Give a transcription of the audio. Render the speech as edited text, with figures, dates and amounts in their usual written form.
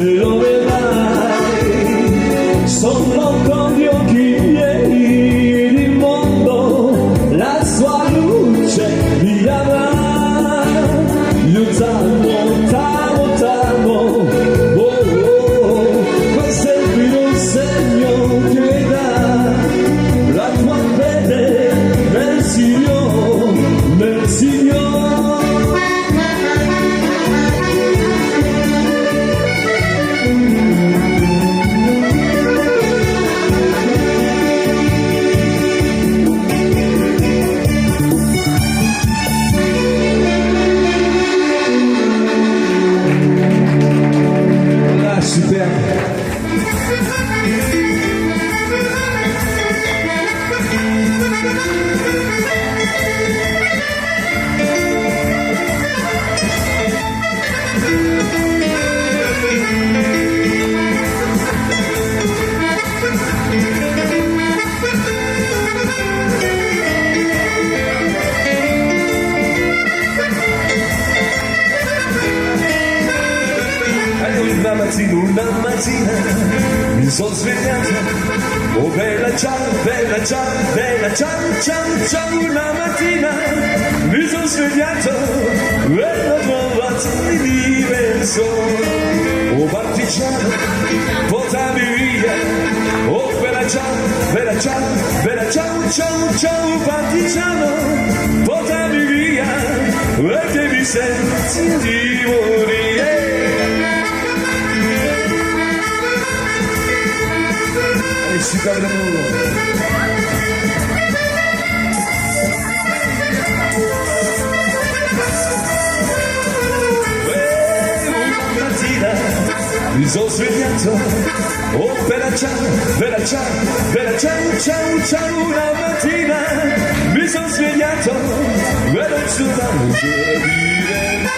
se lo vedrai, sono con gli occhi miei, il mondo, la sua luce mi avrà. Io t'amo, t'amo, t'amo, oh, oh, oh. Questo è il primo segno che dà la tua fede nel Signore, nel Signore. Super. Una mattina mi sono svegliato, oh bella ciao, bella ciao, bella ciao, ciao, ciao. Una mattina mi sono svegliato e l'ho trovato diverso. Oh partigiano, portami via, oh bella ciao, bella ciao, bella ciao, ciao, ciao. Partigiano, portami via, perché mi senti di morire. Si cambia nulla. Una mattina mi sono svegliato, oh bella ciao, bella ciao, bella ciao, ciao, ciao. Una mattina mi sono svegliato e non so da dire.